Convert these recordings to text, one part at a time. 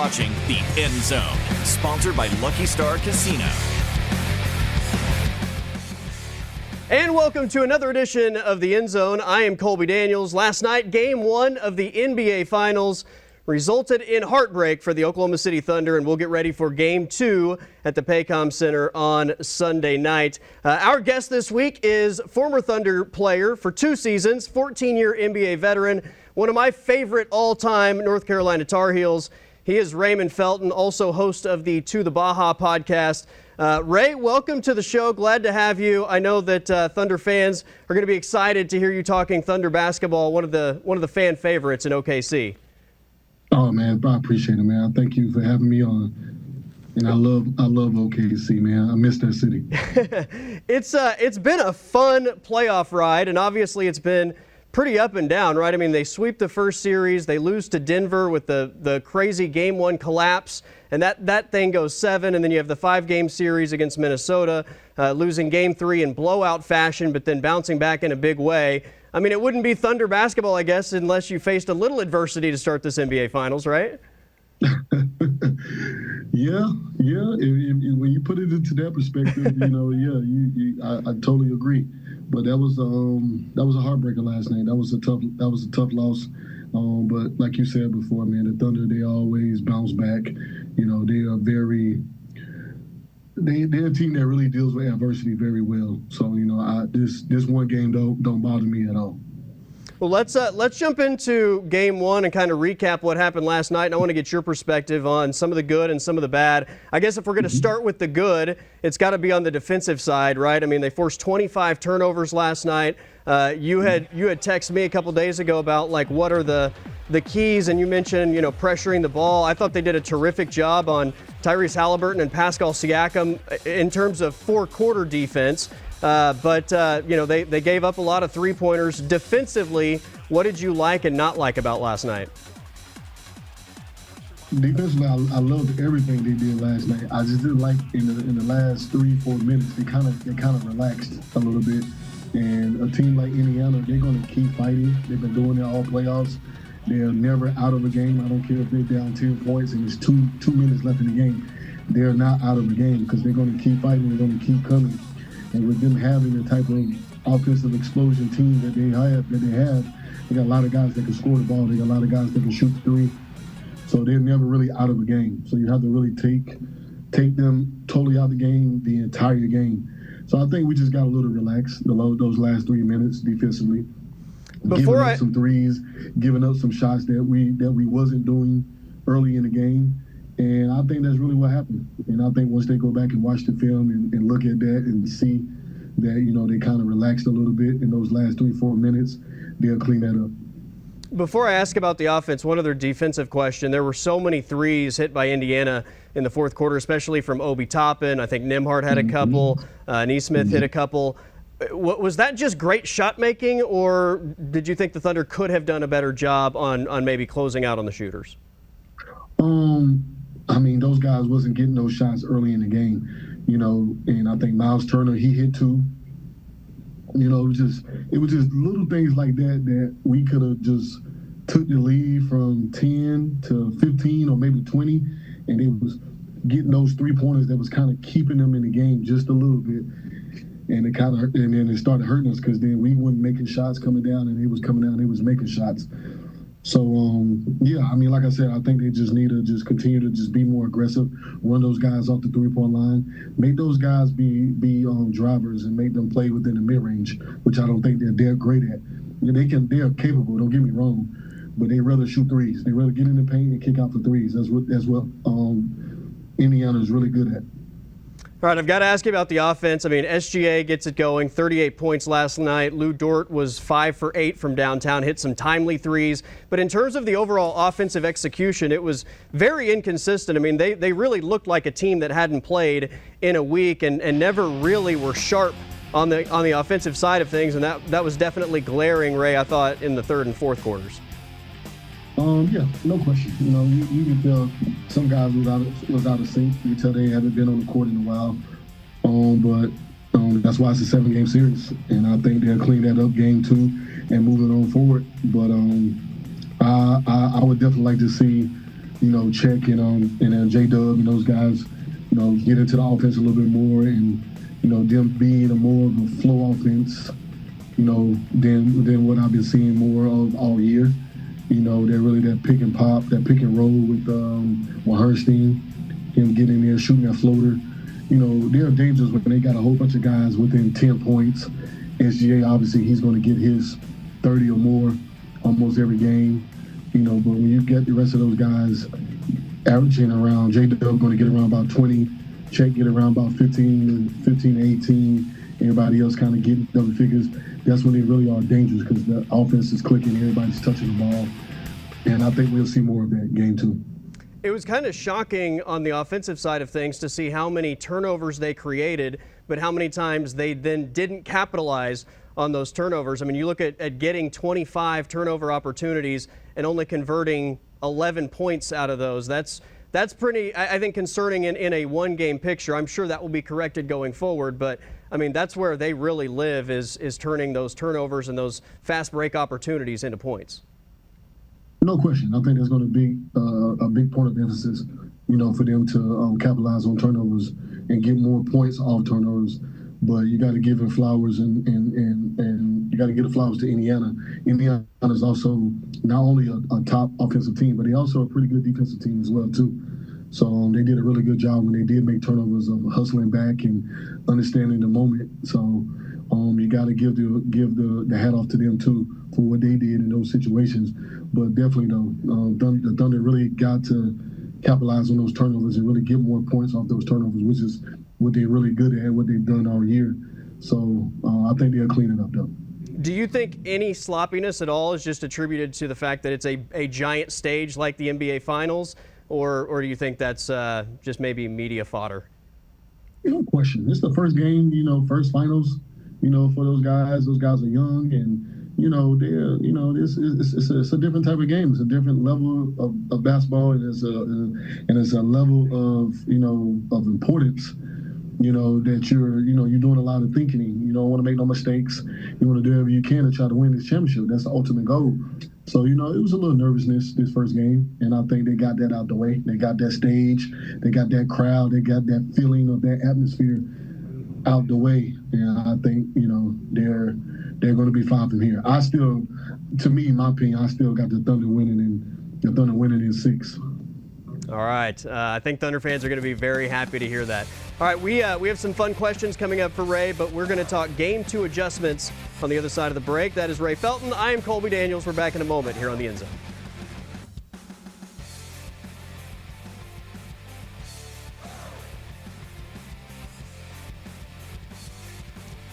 watching The End Zone, sponsored by Lucky Star Casino. And welcome to another edition of The End Zone. I am Colby Daniels. Last night, Game 1 of the NBA Finals resulted in heartbreak for the Oklahoma City Thunder, and we'll get ready for Game 2 at the Paycom Center on Sunday night. Our guest this week is former Thunder player for 2 seasons, 14-year NBA veteran, one of my favorite all-time North Carolina Tar Heels. He is Raymond Felton, also host of the To the Baja podcast. Ray, welcome to the show. Glad to have you. I know that Thunder fans are going to be excited to hear you talking Thunder basketball, one of the fan favorites in OKC. Oh man, I appreciate it, man. Thank you for having me on. And I love OKC, man. I miss that city. It's been a fun playoff ride, and obviously it's been pretty up and down, right? I mean, they sweep the first series, they lose to Denver with the crazy Game 1 collapse, and that thing goes 7, and then you have the 5-game series against Minnesota, losing Game 3 in blowout fashion, but then bouncing back in a big way. I mean, it wouldn't be Thunder basketball, I guess, unless you faced a little adversity to start this NBA Finals, right? Yeah. When you put it into that perspective, I totally agree. But that was a heartbreaker last night. That was a tough loss. But like you said before, man, the Thunder, they always bounce back. You know, they are they're a team that really deals with adversity very well. So, this one game don't bother me at all. Well, let's jump into Game 1 and kind of recap what happened last night. And I want to get your perspective on some of the good and some of the bad. I guess if we're going to start with the good, it's got to be on the defensive side, right? I mean, they forced 25 turnovers last night. You had texted me a couple days ago about like what are the keys, and you mentioned pressuring the ball. I thought they did a terrific job on Tyrese Halliburton and Pascal Siakam in terms of four-quarter defense. But they gave up a lot of three-pointers. Defensively, what did you like and not like about last night? Defensively, I loved everything they did last night. I just didn't like in the last 3-4 minutes they kind of relaxed a little bit. And a team like Indiana, they're going to keep fighting. They've been doing it all playoffs. They're never out of a game. I don't care if they're down 10 points and there's two minutes left in the game. They're not out of the game because they're going to keep fighting. They're going to keep coming. And with them having the type of offensive explosion team that they have, they got a lot of guys that can score the ball. They got a lot of guys that can shoot the three. So they're never really out of a game. So you have to really take them totally out of the game the entire game. So I think we just got a little relaxed those last 3 minutes defensively. Giving up some threes, giving up some shots that we wasn't doing early in the game. And I think that's really what happened. And I think once they go back and watch the film and look at that and see that, they kind of relaxed a little bit in those last 3-4 minutes, they'll clean that up. Before I ask about the offense, one other defensive question. There were so many threes hit by Indiana in the fourth quarter, especially from Obi Toppin. I think Nembhard had a couple. Nesmith hit a couple. Was that just great shot making, or did you think the Thunder could have done a better job on maybe closing out on the shooters? I mean, those guys wasn't getting those shots early in the game, and I think Miles Turner, he hit 2. It was just little things like that we could have just took the lead from 10 to 15 or maybe 20, and they was getting those 3-pointers that was kind of keeping them in the game just a little bit. And then it started hurting us because then we weren't making shots coming down, and they was coming down, they was making shots. So, I mean, like I said, I think they just need to just continue to just be more aggressive, run those guys off the 3-point line, make those guys be drivers and make them play within the mid-range, which I don't think they're great at. They're capable, don't get me wrong, but they rather shoot threes. They rather get in the paint and kick out the threes. That's what Indiana is really good at. All right, I've got to ask you about the offense. I mean, SGA gets it going, 38 points last night. Lou Dort was 5 for 8 from downtown, hit some timely threes. But in terms of the overall offensive execution, it was very inconsistent. I mean, they really looked like a team that hadn't played in a week and never really were sharp on the offensive side of things. And that was definitely glaring, Ray, I thought, in the third and fourth quarters. Yeah, no question. You can tell some guys was out of sync. You can tell they haven't been on the court in a while. But that's why it's a 7-game series, and I think they'll clean that up Game 2 and moving on forward. But I would definitely like to see Check and J-Dub and those guys, get into the offense a little bit more, and them being a more of a flow offense, than what I've been seeing more of all year. They're really that pick and pop, that pick and roll with Hurstein, him getting in there, shooting that floater. They're dangerous when they got a whole bunch of guys within 10 points. SGA, obviously, he's going to get his 30 or more almost every game. But when you get the rest of those guys averaging around, J-Dub going to get around about 20, Check get around about 15 to 18, everybody else kind of getting double figures. That's when they really are dangerous because the offense is clicking, everybody's touching the ball. And I think we'll see more of that game two. It was kind of shocking on the offensive side of things to see how many turnovers they created, but how many times they then didn't capitalize on those turnovers. I mean, you look at getting 25 turnover opportunities and only converting 11 points out of those. That's pretty, I think, concerning in a one-game picture. I'm sure that will be corrected going forward, but I mean, that's where they really live is turning those turnovers and those fast break opportunities into points. No question. I think that's going to be a big point of emphasis, for them to capitalize on turnovers and get more points off turnovers. But you got to give it flowers, and you got to give the flowers to Indiana. Indiana is also not only a top offensive team, but they also a pretty good defensive team as well too. So they did a really good job when they did make turnovers of hustling back and understanding the moment. So you got to give the hat off to them too for what they did in those situations. But definitely though, the Thunder really got to capitalize on those turnovers and really get more points off those turnovers, which is what they're really good at, what they've done all year. So I think they'll clean it up though. Do you think any sloppiness at all is just attributed to the fact that it's a giant stage like the NBA Finals, or do you think that's just maybe media fodder? No question. It's the first game, first finals, for those guys. Those guys are young, and it's a different type of game. It's a different level of basketball, and it's a level of importance. That you're doing a lot of thinking. You don't want to make no mistakes. You want to do whatever you can to try to win this championship. That's the ultimate goal. So, it was a little nervousness this first game, and I think they got that out the way. They got that stage. They got that crowd. They got that feeling of that atmosphere out the way. And I think, they're going to be fine from here. To me, in my opinion, I still got the Thunder winning in 6. All right. I think Thunder fans are going to be very happy to hear that. All right, we have some fun questions coming up for Ray, but we're going to talk Game 2 adjustments on the other side of the break. That is Ray Felton. I am Colby Daniels. We're back in a moment here on The End Zone.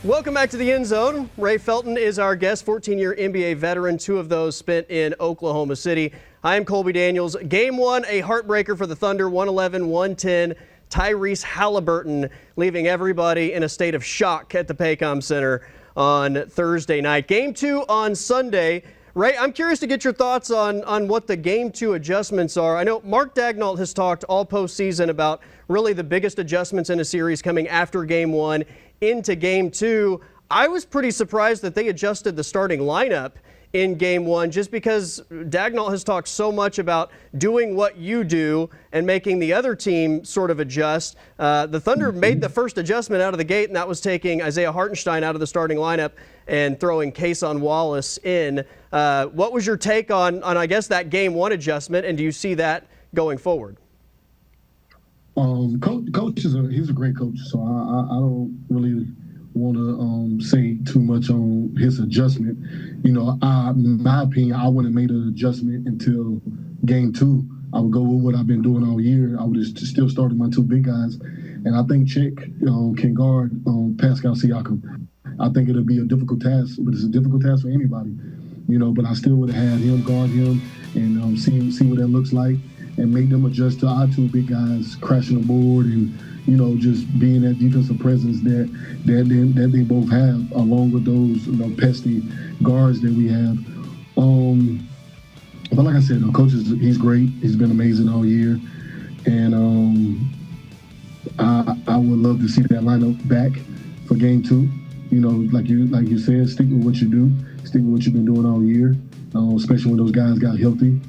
Welcome back to the End Zone. Ray Felton is our guest, 14-year NBA veteran, 2 of those spent in Oklahoma City. I am Colby Daniels. Game 1, a heartbreaker for the Thunder, 111-110. Tyrese Halliburton leaving everybody in a state of shock at the Paycom Center on Thursday night. Game 2 on Sunday. Ray, I'm curious to get your thoughts on what the Game 2 adjustments are. I know Mark Daigneault has talked all postseason about really the biggest adjustments in a series coming after Game 1 into Game 2. I was pretty surprised that they adjusted the starting lineup in Game 1 just because Daigneault has talked so much about doing what you do and making the other team sort of adjust. The Thunder made the first adjustment out of the gate, and that was taking Isaiah Hartenstein out of the starting lineup and throwing Cason Wallace in. What was your take on I guess, that Game 1 adjustment, and do you see that going forward? Coach he's a great coach, so I don't really want to say too much on his adjustment. In my opinion, I wouldn't have made an adjustment until Game 2. I would go with what I've been doing all year. I would have still started my 2 big guys, and I think Chick can guard Pascal Siakam. I think it'll be a difficult task, but it's a difficult task for anybody. But I still would have had him guard him and see what that looks like, and make them adjust to our 2 big guys crashing the board and just being that defensive presence that they both have, along with those pesky guards that we have. But like I said, the coach he's great. He's been amazing all year, and I would love to see that lineup back for Game 2. Like you said, stick with what you do, stick with what you've been doing all year, especially when those guys got healthy.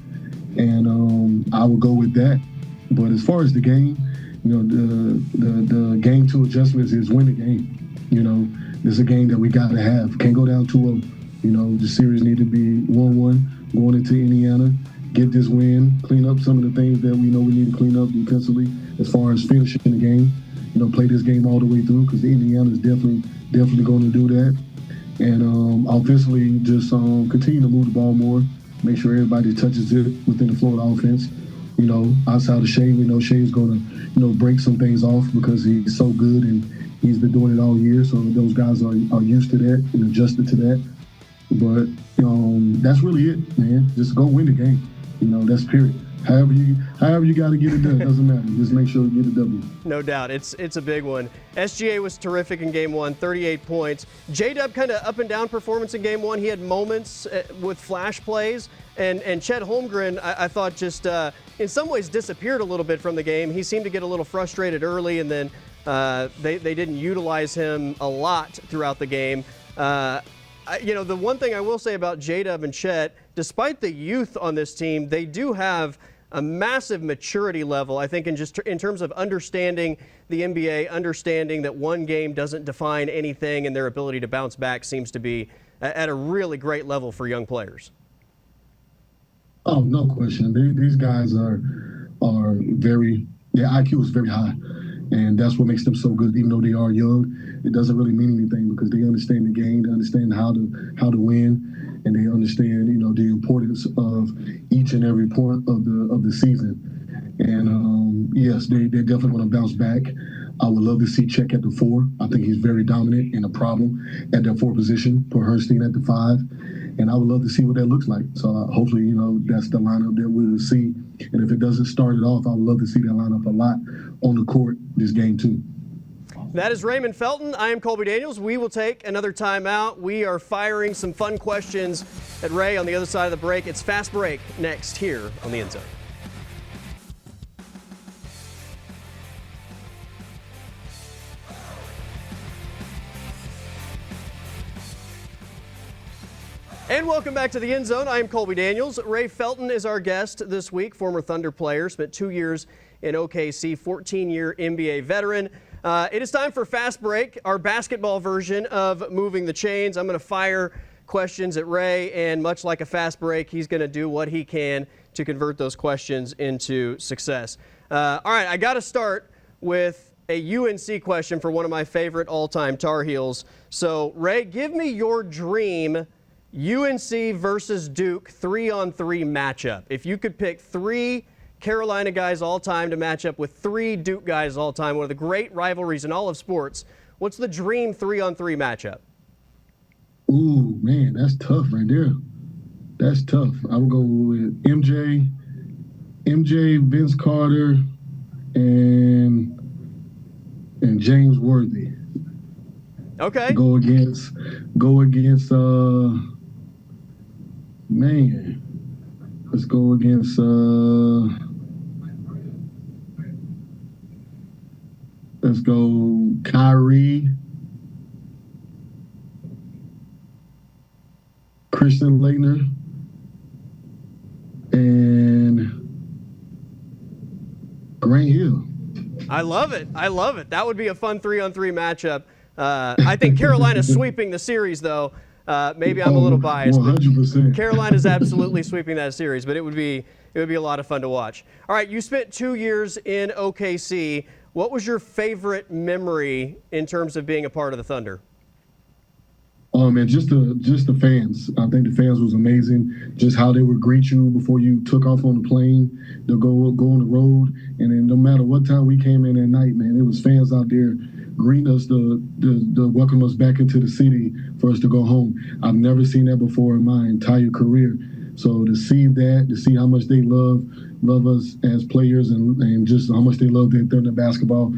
and I would go with that. But as far as the game, the game two adjustments is win the game. This is a game that we got to have. Can't go down 2-0. The series need to be 1-1 going into Indiana. Get this win, clean up some of the things that we know we need to clean up defensively as far as finishing the game. Play this game all the way through because Indiana is definitely going to do that. And offensively, just continue to move the ball more, make sure everybody touches it within the Florida offense. Outside of Shea, we know Shea's going to, break some things off because he's so good and he's been doing it all year. So those guys are used to that and adjusted to that. But that's really it, man. Just go win the game. That's period. However you got to get it done, doesn't matter. Just make sure you get a W. No doubt. It's a big one. SGA was terrific in game one, 38 points. J-Dub kind of up and down performance in game one. He had moments with flash plays. And Chet Holmgren, I thought just in some ways disappeared a little bit from the game. He seemed to get a little frustrated early, and then they didn't utilize him a lot throughout the game. The one thing I will say about J-Dub and Chet, despite the youth on this team, they do have a massive maturity level, I think, in terms of understanding the NBA, understanding that one game doesn't define anything, and their ability to bounce back seems to be at a really great level for young players. Oh, no question. These guys are very, their IQ is very high. And that's what makes them so good. Even though they are young, it doesn't really mean anything because they understand the game, they understand how to win, and they understand, the importance of each and every point of the season. And yes, they're definitely going to bounce back. I would love to see Chet at the 4. I think he's very dominant and a problem at that 4 position. Put Herstein at the 5. And I would love to see what that looks like. So hopefully, that's the lineup that we will see. And if it doesn't start it off, I would love to see that lineup a lot on the court this game too. That is Raymond Felton. I am Colby Daniels. We will take another timeout. We are firing some fun questions at Ray on the other side of the break. It's Fast Break next here on the End Zone. And welcome back to the End Zone. I am Colby Daniels. Ray Felton is our guest this week, former Thunder player, spent 2 years in OKC, 14-year NBA veteran. It is time for Fast Break, our basketball version of Moving the Chains. I'm going to fire questions at Ray, and much like a fast break, he's going to do what he can to convert those questions into success. All right, I got to start with a UNC question for one of my favorite all-time Tar Heels. So, Ray, give me your dream UNC versus Duke 3-on-3 matchup. If you could pick 3 Carolina guys all time to match up with 3 Duke guys all time, one of the great rivalries in all of sports, what's the dream 3-on-3 matchup? Ooh, man, that's tough right there. That's tough. I would go with MJ, Vince Carter, and James Worthy. Okay. Go against man. Let's go against let's go Kyrie, Christian Laettner, and Grant Hill. I love it. That would be a fun 3-on-3 matchup. I think Carolina's sweeping the series, though. Maybe I'm a little biased. 100%. Carolina's absolutely sweeping that series, but it would be a lot of fun to watch. All right, you spent 2 years in OKC. What was your favorite memory in terms of being a part of the Thunder? Man, just the fans. I think the fans was amazing. Just how they would greet you before you took off on the plane. They'll go on the road, and then no matter what time we came in at night, man, it was fans out there greeting us to welcome us back into the city for us to go home. I've never seen that before in my entire career. So to see that, to see how much they love us as players, and just how much they love their Thunder basketball,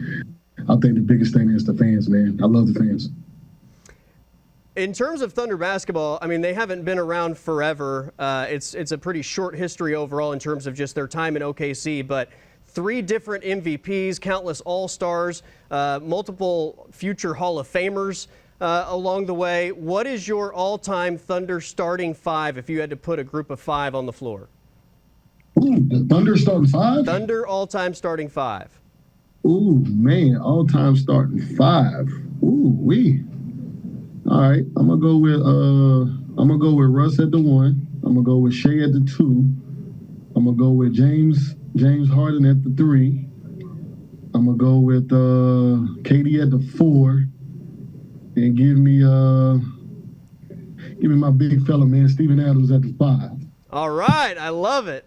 I think the biggest thing is the fans, man. I love the fans. In terms of Thunder basketball, I mean, they haven't been around forever. It's a pretty short history overall in terms of just their time in OKC, but 3 different MVPs, countless All-Stars, multiple future Hall of Famers along the way. What is your all-time Thunder starting 5 if you had to put a group of 5 on the floor? Ooh, the Thunder starting 5? Thunder all-time starting 5. Ooh, man, all-time starting 5. Ooh, wee. All right, I'm gonna go with Russ at the 1. I'm gonna go with Shea at the 2. I'm gonna go with James Harden at the 3. I'm gonna go with KD at the 4, and give me my big fella, man, Steven Adams at the 5. All right, I love it.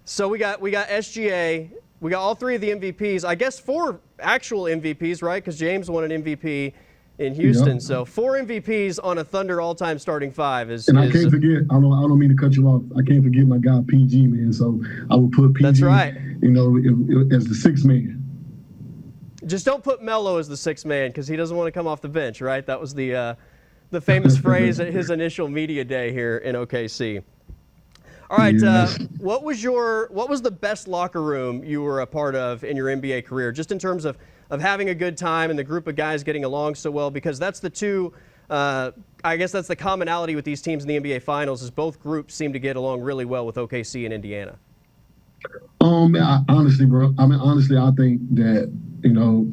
So we got SGA. We got all 3 of the MVPs. I guess 4 actual MVPs, right? Because James won an MVP in Houston. Yep. So 4 MVPs on a Thunder all-time starting 5 is. And I can't forget. I don't mean to cut you off. I can't forget my guy PG, man. So I will put PG. That's right. As the 6th man. Just don't put Melo as the 6th man because he doesn't want to come off the bench, right? That was the famous phrase at his initial media day here in OKC. All right, yes. What was the best locker room you were a part of in your NBA career, just in terms of having a good time and the group of guys getting along so well? Because that's the two, I guess that's the commonality with these teams in the NBA Finals is both groups seem to get along really well with OKC and Indiana. Honestly, bro, I think that,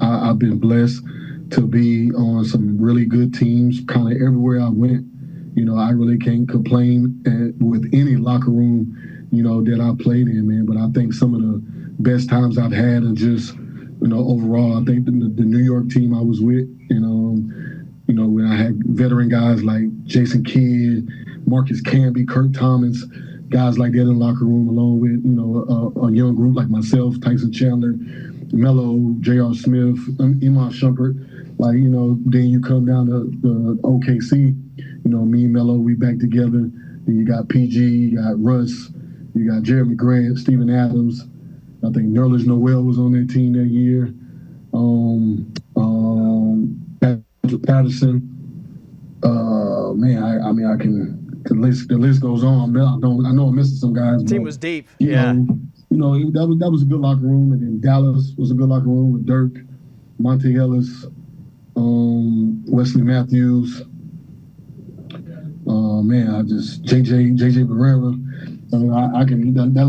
I've been blessed to be on some really good teams kind of everywhere I went. I really can't complain with any locker room, that I played in, man. But I think some of the best times I've had are just, overall, I think the New York team I was with, when I had veteran guys like Jason Kidd, Marcus Camby, Kurt Thomas, guys like that in the locker room, along with, a young group like myself, Tyson Chandler, Melo, J.R. Smith, Iman Shumpert. Then you come down to the OKC, me and Melo, we back together. Then you got PG, you got Russ, you got Jeremy Grant, Steven Adams. I think Nerlens Noel was on that team that year. Patrick Patterson. The list goes on. I know I'm missing some guys. The team was deep. That was a good locker room. And then Dallas was a good locker room with Dirk, Monte Ellis, Wesley Matthews. JJ Barrera. That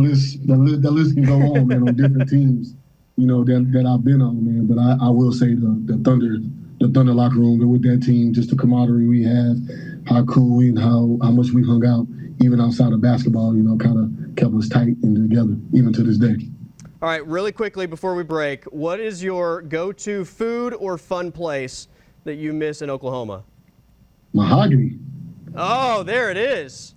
list can go on, man, on different teams, that I've been on, man. But I will say the Thunder locker room with that team, just the camaraderie we had, how cool and how much we hung out, even outside of basketball, kind of kept us tight and together, even to this day. All right, really quickly before we break, what is your go-to food or fun place that you miss in Oklahoma? Mahogany. Oh, there it is.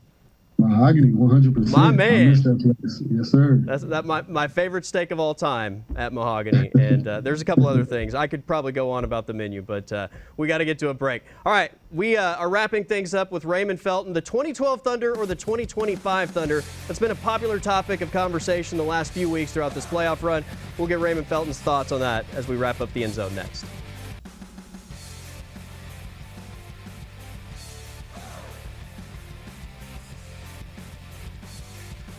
Mahogany, 100%. My man. I miss that place. Yes, sir. That's my favorite steak of all time at Mahogany. And there's a couple other things. I could probably go on about the menu, but we got to get to a break. All right, we are wrapping things up with Raymond Felton. The 2012 Thunder or the 2025 Thunder? That's been a popular topic of conversation the last few weeks throughout this playoff run. We'll get Raymond Felton's thoughts on that as we wrap up the End Zone next.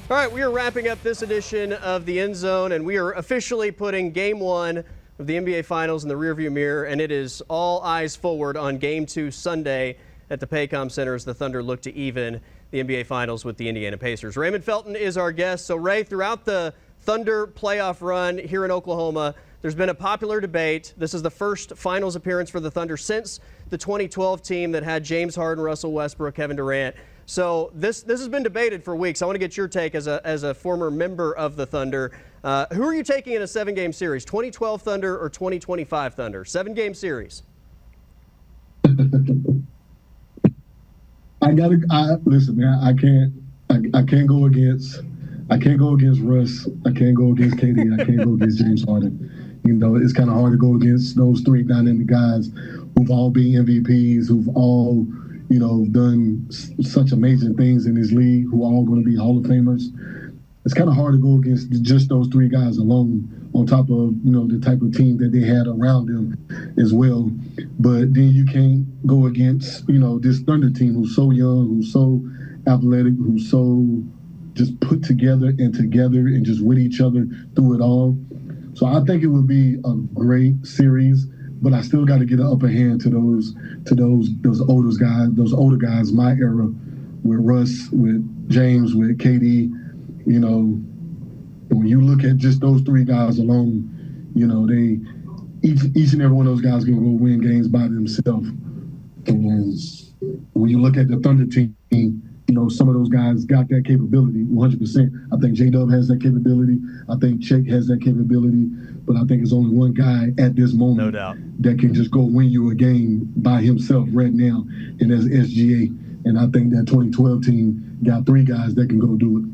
All right, we are wrapping up this edition of the End Zone, and we are officially putting Game 1 of the NBA Finals in the rearview mirror, and it is all eyes forward on Game 2 Sunday at the Paycom Center as the Thunder look to even the NBA Finals with the Indiana Pacers. Raymond Felton is our guest. So, Ray, throughout the Thunder playoff run here in Oklahoma, there's been a popular debate. This is the first Finals appearance for the Thunder since the 2012 team that had James Harden, Russell Westbrook, Kevin Durant. So this has been debated for weeks. I want to get your take as a former member of the Thunder. Who are you taking in a 7-game series, 2012 Thunder or 2025 Thunder? 7-game series. Listen, man. I can't go against Russ. I can't go against KD. I can't go against James Harden. It's kind of hard to go against those 3 dynamic guys who've all been MVPs, who've all done such amazing things in this league, who are all going to be Hall of Famers. It's kind of hard to go against just those 3 guys alone, on top of, the type of team that they had around them as well. But then you can't go against, this Thunder team who's so young, who's so athletic, who's so just put together and just with each other through it all. So I think it would be a great series. But I still got to get an upper hand to those older guys, my era, with Russ, with James, with KD, You know, when you look at just those three guys alone, you know, they each and every one of those guys can go win games by themselves. And when you look at the Thunder team, you know, some of those guys got that capability 100%. I think J-Dub has that capability. I think Check has that capability. But I think it's only one guy at this moment no doubt, that can just go win you a game by himself right now, and that's SGA. And I think that 2012 team got three guys that can go do it.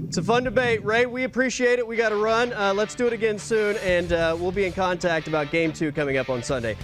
It's a fun debate, Ray. We appreciate it. We got to run. Let's do it again soon, and we'll be in contact about Game 2 coming up on Sunday.